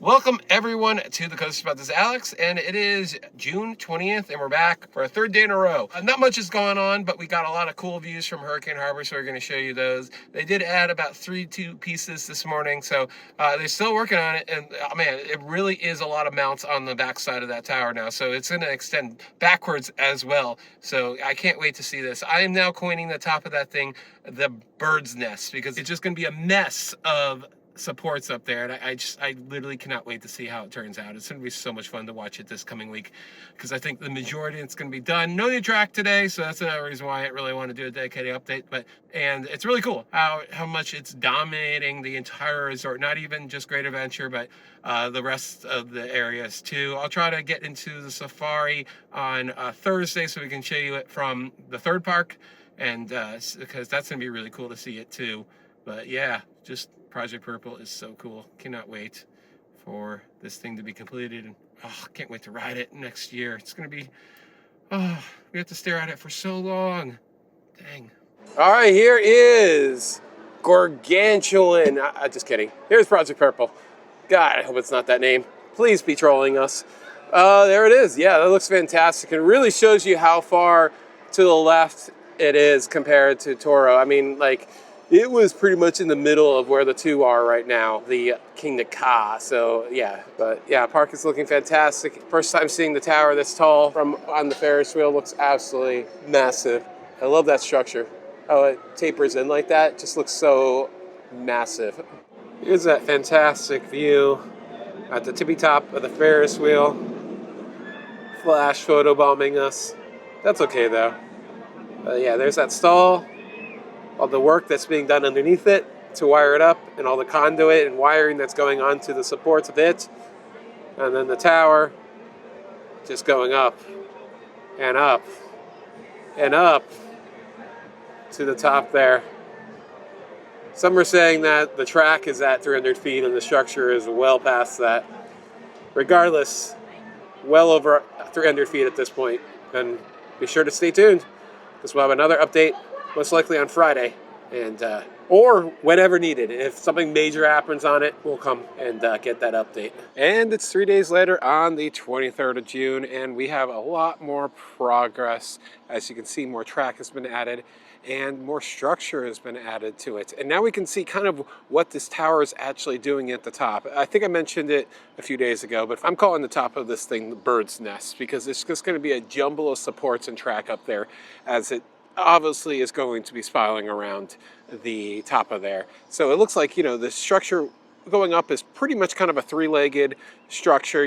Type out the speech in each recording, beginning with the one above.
Welcome everyone to the Coast Spot. This is Alex, and it is June 20th, and we're back for a third day in a row. Not much is going on, but we got a lot of cool views from Hurricane Harbor, so we're going to show you those. They did add about 3 pieces this morning, so they're still working on it. And man, it really is a lot of mounts on the back side of that tower now, so it's going to extend backwards as well. So I can't wait to see this. I am now coining the top of that thing the bird's nest, because it's just going to be a mess of supports up there, and I literally cannot wait to see how it turns out. It's going to be so much fun to watch it this coming week, because I think the majority it's going to be done. No new track today, so that's another reason why I really want to do a dedicated update. And it's really cool how much it's dominating the entire resort, not even just Great Adventure, but the rest of the areas too. I'll try to get into the safari on Thursday so we can show you it from the third park, and because that's going to be really cool to see it too. But yeah, just Project Purple is so cool. Cannot wait for this thing to be completed. And can't wait to ride it next year. It's going to be, we have to stare at it for so long. Dang. All right, here is Gargantuan. Just kidding. Here's Project Purple. God, I hope it's not that name. Please be trolling us. There it is. Yeah, that looks fantastic. It really shows you how far to the left it is compared to Toro. I mean, like, it was pretty much in the middle of where the two are right now, the King to Ka. So yeah, but yeah, park is looking fantastic. First time seeing the tower this tall from on the Ferris wheel. Looks absolutely massive. I love that structure. How it tapers in like that. Just looks so massive. Here's that fantastic view at the tippy top of the Ferris wheel. Flash photobombing us. That's okay though. Yeah, there's that stall. All the work that's being done underneath it to wire it up, and all the conduit and wiring that's going on to the supports of it. And then the tower just going up and up and up to the top there. Some are saying that the track is at 300 feet and the structure is well past that. Regardless, well over 300 feet at this point. And be sure to stay tuned, because we'll have another update most likely on Friday, and or whenever needed. If something major happens on it, we'll come and get that update. And it's 3 days later on the 23rd of June, and we have a lot more progress. As you can see, more track has been added, and more structure has been added to it. And now we can see kind of what this tower is actually doing at the top. I think I mentioned it a few days ago, but I'm calling the top of this thing the bird's nest, because it's just going to be a jumble of supports and track up there, as it obviously is going to be spiraling around the top of there. So it looks like, the structure going up is pretty much kind of a three-legged structure.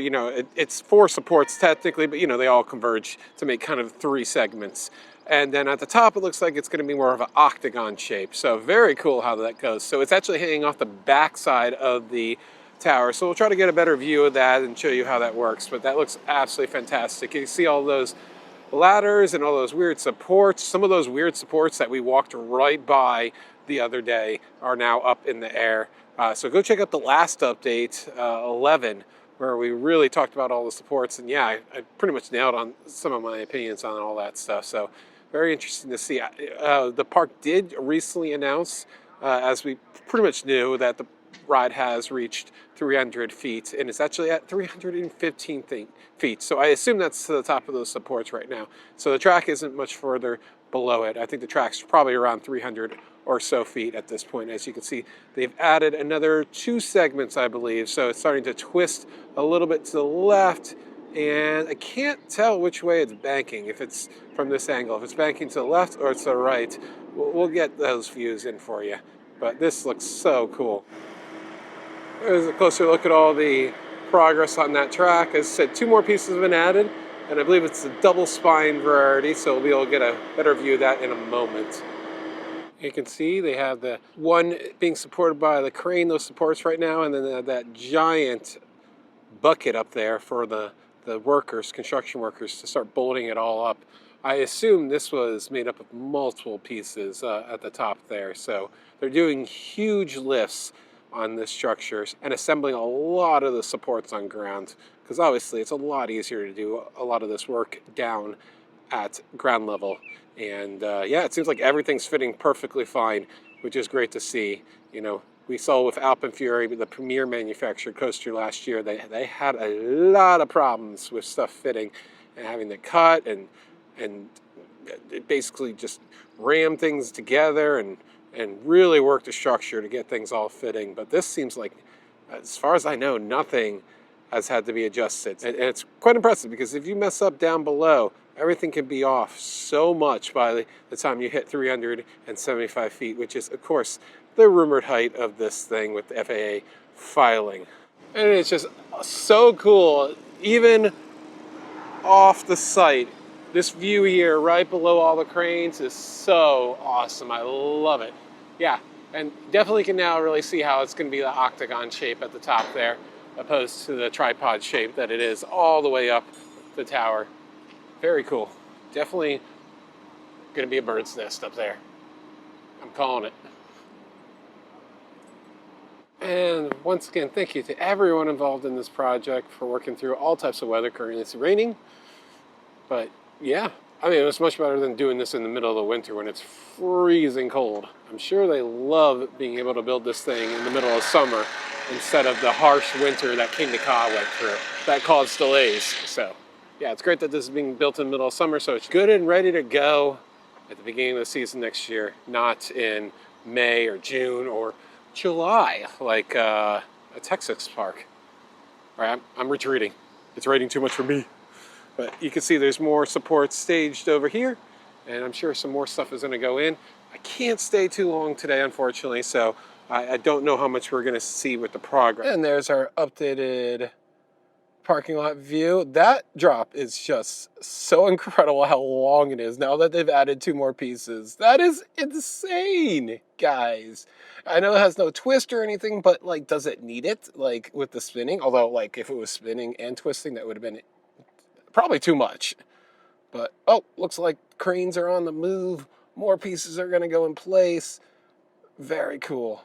It's 4 supports technically, but they all converge to make kind of 3 segments. And then at the top, it looks like it's going to be more of an octagon shape. So very cool how that goes. So it's actually hanging off the back side of the tower. So we'll try to get a better view of that and show you how that works. But that looks absolutely fantastic. You can see all those ladders and all those weird supports. Some of those weird supports that we walked right by the other day are now up in the air. So go check out the last update, 11, where we really talked about all the supports. And yeah, I pretty much nailed on some of my opinions on all that stuff. So very interesting to see. The park did recently announce, as we pretty much knew, that the ride has reached 300 feet, and it's actually at 315 feet. So I assume that's to the top of those supports right now. So the track isn't much further below it. I think the track's probably around 300 or so feet at this point. As you can see, they've added another 2 segments, I believe. So it's starting to twist a little bit to the left, and I can't tell which way it's banking, if it's from this angle, if it's banking to the left or to the right. We'll get those views in for you. But this looks so cool. There's a closer look at all the progress on that track. As I said, 2 more pieces have been added, and I believe it's the double spine variety, so we'll be able to get a better view of that in a moment. You can see they have the one being supported by the crane, those supports right now, and then they have that giant bucket up there for the workers, construction workers, to start bolting it all up. I assume this was made up of multiple pieces at the top there, so they're doing huge lifts on this structure and assembling a lot of the supports on ground, because obviously it's a lot easier to do a lot of this work down at ground level. And yeah, it seems like everything's fitting perfectly fine, which is great to see. we saw with Alpenfury, the premier manufactured coaster last year, they had a lot of problems with stuff fitting and having to cut and it basically just ram things together and really work the structure to get things all fitting. But this seems like, as far as I know, nothing has had to be adjusted. And it's quite impressive because if you mess up down below, everything can be off so much by the time you hit 375 feet, which is, of course, the rumored height of this thing with the FAA filing. And it's just so cool, even off the site. This view here right below all the cranes is so awesome. I love it. Yeah, and definitely can now really see how it's going to be the octagon shape at the top there, opposed to the tripod shape that it is all the way up the tower. Very cool. Definitely going to be a bird's nest up there. I'm calling it. And once again, thank you to everyone involved in this project for working through all types of weather. Currently it's raining, but yeah, I mean, it was much better than doing this in the middle of the winter when it's freezing cold. I'm sure they love being able to build this thing in the middle of summer instead of the harsh winter that King Ka went through. That caused delays. So yeah, it's great that this is being built in the middle of summer, so it's good and ready to go at the beginning of the season next year, not in May or June or July, like a Texas park. All right, I'm retreating. It's raining too much for me. But you can see there's more support staged over here, and I'm sure some more stuff is going to go in. I can't stay too long today, unfortunately, so I don't know how much we're going to see with the progress. And there's our updated parking lot view. That drop is just so incredible how long it is now that they've added 2 more pieces. That is insane, guys. I know it has no twist or anything, but like, does it need it? Like with the spinning? Although like if it was spinning and twisting, that would have been probably too much. But oh, looks like cranes are on the move. More pieces are going to go in place. Very cool.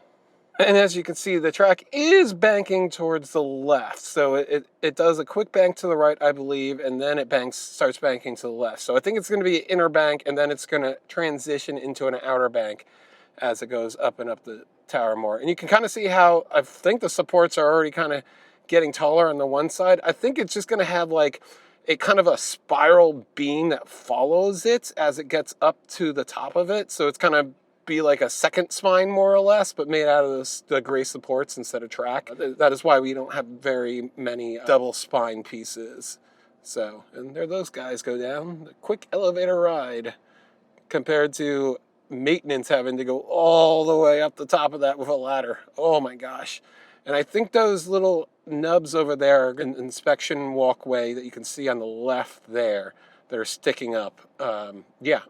And as you can see, the track is banking towards the left. So it does a quick bank to the right, I believe, and then it starts banking to the left. So I think it's going to be an inner bank, and then it's going to transition into an outer bank as it goes up and up the tower more. And you can kind of see how I think the supports are already kind of getting taller on the one side. I think it's just going to have like a kind of a spiral beam that follows it as it gets up to the top of it. So it's kind of be like a second spine more or less, but made out of the gray supports instead of track. That is why we don't have very many double spine pieces. So, and there those guys go down. The quick elevator ride compared to maintenance having to go all the way up the top of that with a ladder. Oh my gosh. And I think those little nubs over there, an inspection walkway that you can see on the left there, that are sticking up. Yeah,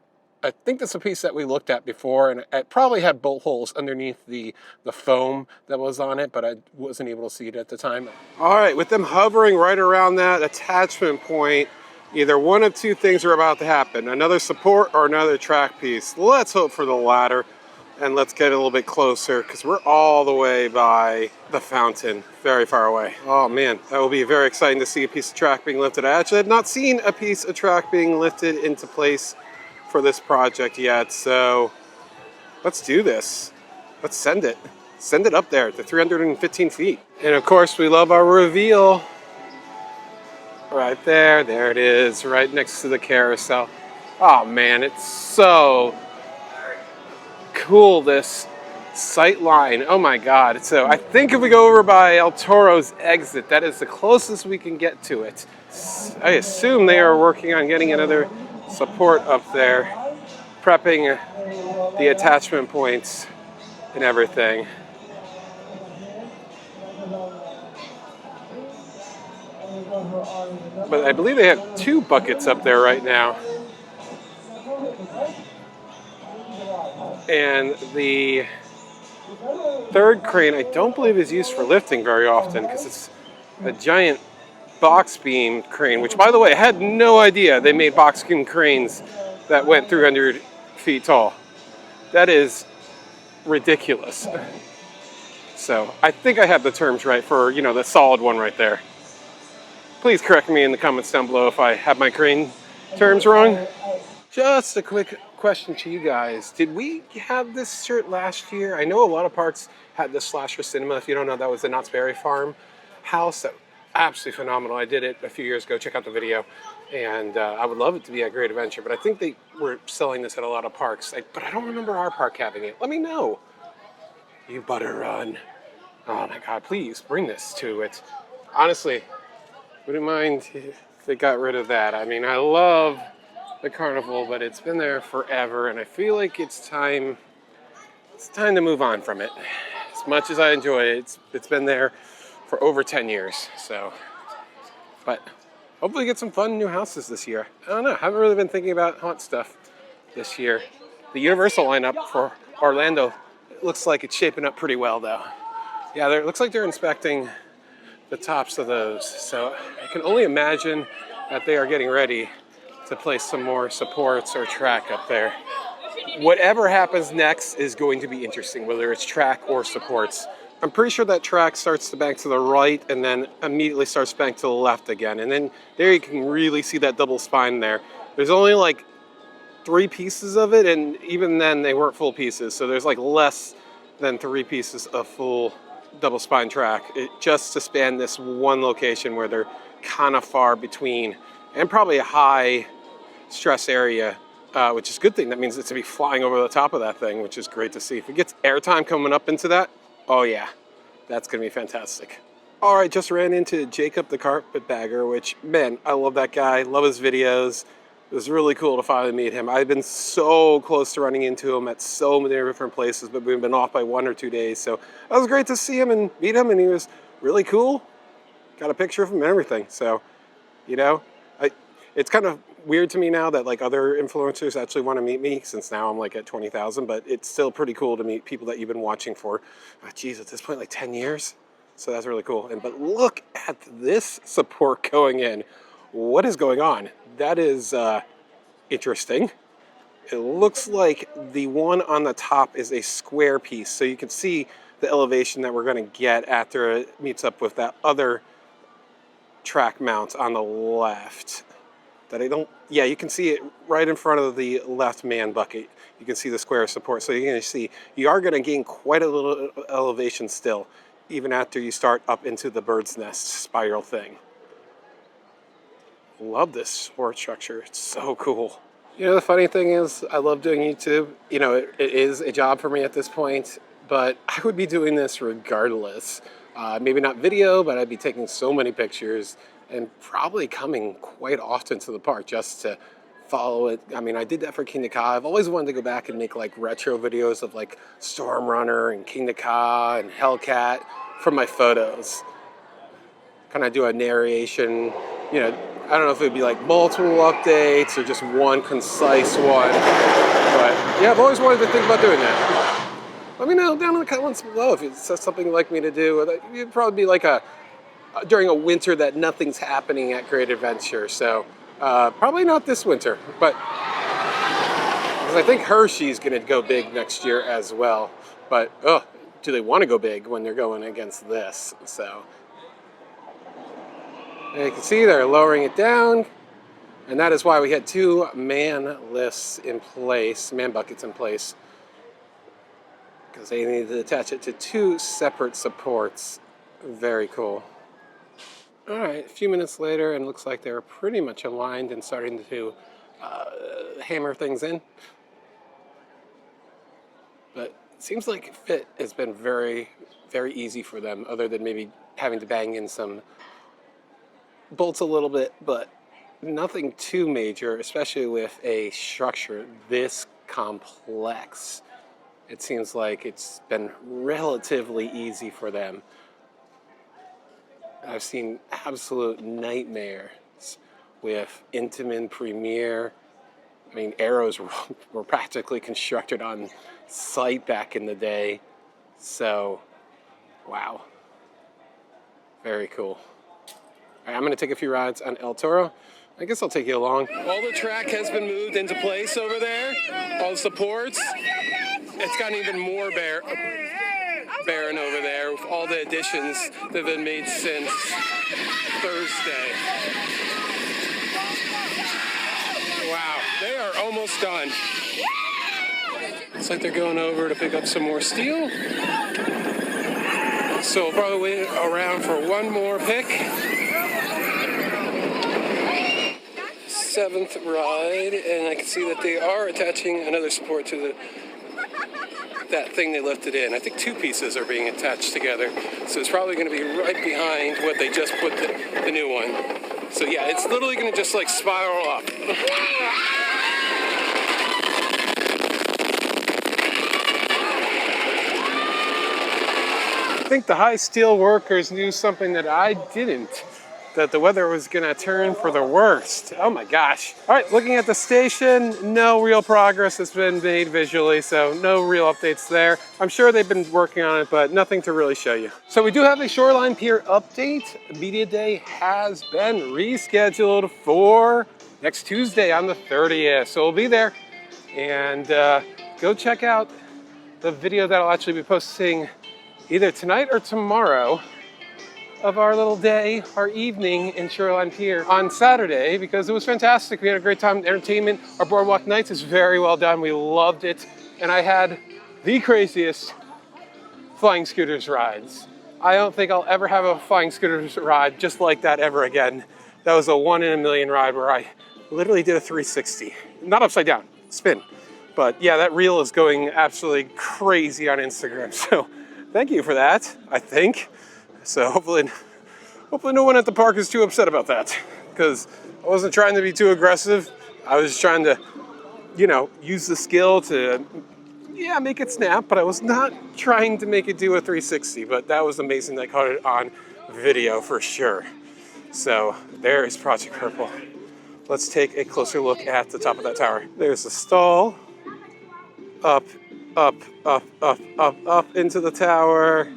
I think that's a piece that we looked at before, and it probably had bolt holes underneath the foam that was on it, but I wasn't able to see it at the time. All right, with them hovering right around that attachment point, either one of 2 things are about to happen. Another support or another track piece. Let's hope for the latter. And let's get a little bit closer because we're all the way by the fountain, very far away. Oh man, that will be very exciting to see a piece of track being lifted. I actually have not seen a piece of track being lifted into place for this project yet, so let's do this. Let's send it. Send it up there to 315 feet. And of course, we love our reveal. Right there, there it is, right next to the carousel. Oh man, it's so cool, this sight line. Oh my god. So I think if we go over by El Toro's exit, that is the closest we can get to it. I assume they are working on getting another support up there, prepping the attachment points and everything. But I believe they have 2 buckets up there right now. And the 3rd crane I don't believe is used for lifting very often because it's a giant box beam crane, which by the way, I had no idea they made box beam cranes that went 300 feet tall. That is ridiculous. So I think I have the terms right for, you know, the solid one right there. Please correct me in the comments down below if I have my crane terms wrong. Just a quick question to you guys. Did we have this shirt last year? I know a lot of parks had this Slasher Cinema. If you don't know, that was the Knott's Berry Farm house. Absolutely phenomenal. I did it a few years ago. Check out the video. And I would love it to be at Great Adventure, but I think they were selling this at a lot of parks. But I don't remember our park having it. Let me know. You butter run. Oh my God, please bring this to it. Honestly, wouldn't mind if they got rid of that. I mean, I love the carnival, but it's been there forever, and I feel like it's time to move on from it. As much as I enjoy it, it's been there for over 10 years. So, but hopefully get some fun new houses this year. I don't know. I haven't really been thinking about haunt stuff this year. The Universal lineup for Orlando looks like it's shaping up pretty well, though. Yeah, it looks like they're inspecting the tops of those. So I can only imagine that they are getting ready to place some more supports or track up there. Whatever happens next is going to be interesting, whether it's track or supports. I'm pretty sure that track starts to bank to the right and then immediately starts bank to the left again. And then there you can really see that double spine there. There's only like 3 pieces of it, and even then they weren't full pieces. So there's like less than 3 pieces of full double spine track, just to span this one location where they're kind of far between, and probably a high stress area, which is a good thing. That means it's going to be flying over the top of that thing, which is great to see. If it gets airtime coming up into that, oh yeah, that's going to be fantastic. All right, just ran into Jacob the Carpetbagger, which, man, I love that guy. Love his videos. It was really cool to finally meet him. I've been so close to running into him at so many different places, but we've been off by 1 or 2 days. So it was great to see him and meet him, and he was really cool. Got a picture of him and everything. So, you know, it's kind of weird to me now that like other influencers actually want to meet me, since now I'm like at 20,000, but it's still pretty cool to meet people that you've been watching for, geez, at this point, like 10 years. So that's really cool. But look at this support going in. What is going on? That is interesting. It looks like the one on the top is a square piece, so you can see the elevation that we're going to get after it meets up with that other track mount on the left. Yeah, you can see it right in front of the left man bucket. You can see the square support. So you're going to see, you are going to gain quite a little elevation still, even after you start up into the bird's nest spiral thing. Love this support structure. It's so cool. You know, the funny thing is, I love doing YouTube. You know, it is a job for me at this point, but I would be doing this regardless. Maybe not video, but I'd be taking so many pictures and probably coming quite often to the park just to follow it. I mean, I did that for Kingda Ka. I've always wanted to go back and make like retro videos of like Storm Runner and Kingda Ka and Hellcat from my photos. Kind of do a narration, you know, I don't know if it would be like multiple updates or just one concise one, but yeah, I've always wanted to think about doing that. Let me know down in the comments below if it's something you'd like me to do. It'd probably be like during a winter that nothing's happening at Great Adventure, so probably not this winter, but because I think Hershey's going to go big next year as well, but do they want to go big when they're going against this? So and you can see they're lowering it down, and that is why we had 2 man lifts in place, man buckets in place, because they needed to attach it to 2 separate supports. Very cool. All right, a few minutes later, and it looks like they're pretty much aligned and starting to hammer things in. But it seems like fit has been very, very easy for them, other than maybe having to bang in some bolts a little bit, but nothing too major, especially with a structure this complex. It seems like it's been relatively easy for them. I've seen absolute nightmares with Intamin Premier. I mean, arrows were practically constructed on site back in the day. So, wow. Very cool. All right, I'm going to take a few rides on El Toro. I guess I'll take you along. All the track has been moved into place over there. All the supports. It's gotten even more barren over there with all the additions that have been made since Thursday. Wow, they are almost done. Looks like they're going over to pick up some more steel. So we'll probably wait around for one more pick. 7th ride, and I can see that they are attaching another support to that thing they lifted in. I think 2 pieces are being attached together, so it's probably going to be right behind what they just put the new one. So yeah, it's literally going to just like spiral up. I think the high steel workers knew something that I didn't, that the weather was gonna turn for the worst. Oh my gosh. All right, looking at the station, no real progress has been made visually, so no real updates there. I'm sure they've been working on it, but nothing to really show you. So we do have a Shoreline Pier update. Media Day has been rescheduled for next Tuesday on the 30th. So we'll be there, and go check out the video that I'll actually be posting either tonight or tomorrow of our little day, our evening in Shoreline Pier on Saturday, because it was fantastic. We had a great time, entertainment. Our boardwalk nights is very well done. We loved it. And I had the craziest flying scooters rides. I don't think I'll ever have a flying scooters ride just like that ever again. That was a 1 in a million ride where I literally did a 360. Not upside down, spin. But yeah, that reel is going absolutely crazy on Instagram. So thank you for that, I think. So hopefully no one at the park is too upset about that, because I wasn't trying to be too aggressive. I was trying to, you know, use the skill to, yeah, make it snap, but I was not trying to make it do a 360, but that was amazing. I caught it on video for sure. So there is Project Purple. Let's take a closer look at the top of that tower. There's the stall. Up, up, up, up, up, up into the tower.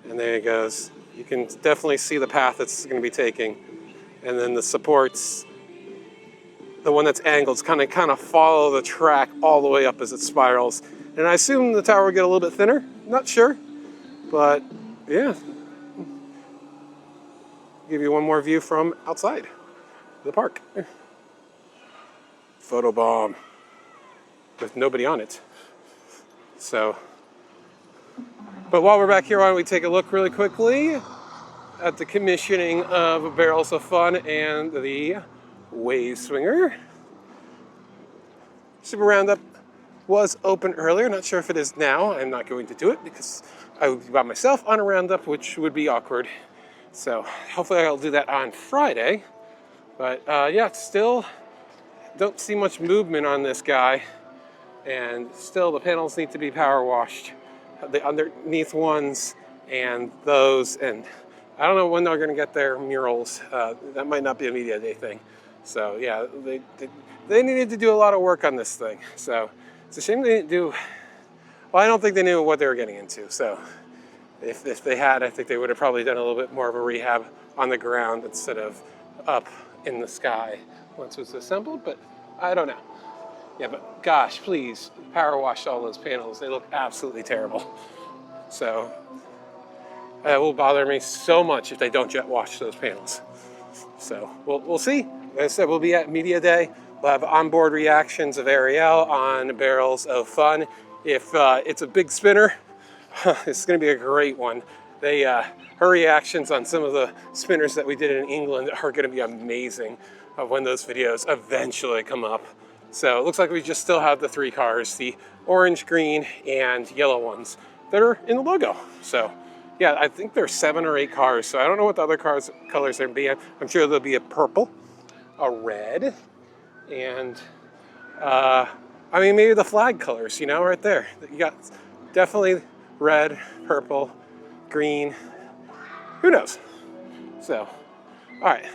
And there it goes. You can definitely see the path it's going to be taking. And then the supports, the one that's angled, is kind of follow the track all the way up as it spirals. And I assume the tower will get a little bit thinner. Not sure. But yeah. Give you one more view from outside the park. Photo bomb with nobody on it. So, but while we're back here, why don't we take a look really quickly at the commissioning of Barrels of Fun and the Wave Swinger. Super Roundup was open earlier. Not sure if it is now. I'm not going to do it because I would be by myself on a roundup, which would be awkward. So hopefully I'll do that on Friday. But yeah, still don't see much movement on this guy. And still the panels need to be power washed. The underneath ones and those, and I don't know when they're going to get their murals. That might not be a Media Day thing. So yeah, they needed to do a lot of work on this thing. So it's a shame they didn't do. Well, I don't think they knew what they were getting into. So if they had, I think they would have probably done a little bit more of a rehab on the ground instead of up in the sky once it was assembled. But I don't know. Yeah, but gosh, please power wash all those panels. They look absolutely terrible. So it will bother me so much if they don't jet wash those panels. So we'll see. Like I said, we'll be at Media Day. We'll have onboard reactions of Ariel on Barrels of Fun. If it's a big spinner, it's going to be a great one. Her reactions on some of the spinners that we did in England are going to be amazing when those videos eventually come up. So it looks like we just still have the 3 cars, the orange, green, and yellow ones that are in the logo. So yeah, I think there's 7 or 8 cars. So I don't know what the other colors are going to be. I'm sure there'll be a purple, a red, and I mean, maybe the flag colors, you know, right there. You got definitely red, purple, green, who knows? So, all right.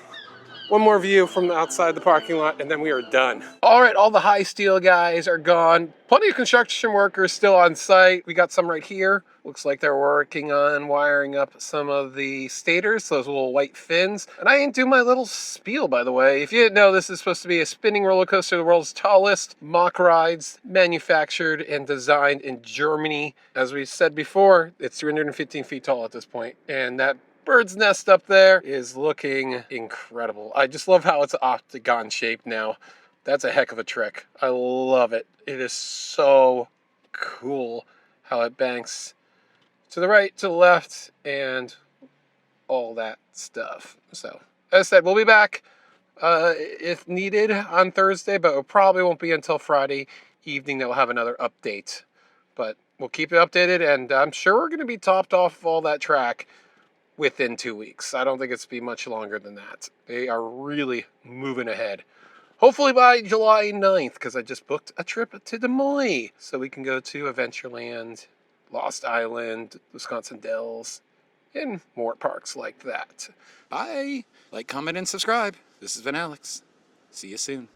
One more view from outside the parking lot, and then we are done. All right, all the high steel guys are gone. Plenty of construction workers still on site. We got some right here. Looks like they're working on wiring up some of the stators, those little white fins. And I didn't do my little spiel, by the way. If you didn't know, this is supposed to be a spinning roller coaster, the world's tallest mock rides, manufactured and designed in Germany. As we said before, it's 315 feet tall at this point, and that bird's nest up there is looking incredible. I just love how it's octagon shaped now. That's a heck of a trick. I love it. It is so cool how it banks to the right, to the left, and all that stuff. So, as I said, we'll be back if needed on Thursday, but it probably won't be until Friday evening that we'll have another update. But we'll keep it updated, and I'm sure we're going to be topped off all that track within 2 weeks. I don't think it's be much longer than that. They are really moving ahead. Hopefully by July 9th, because I just booked a trip to Des Moines, so we can go to Adventureland, Lost Island, Wisconsin Dells, and more parks like that. Bye. Like, comment, and subscribe. This has been Alex. See you soon.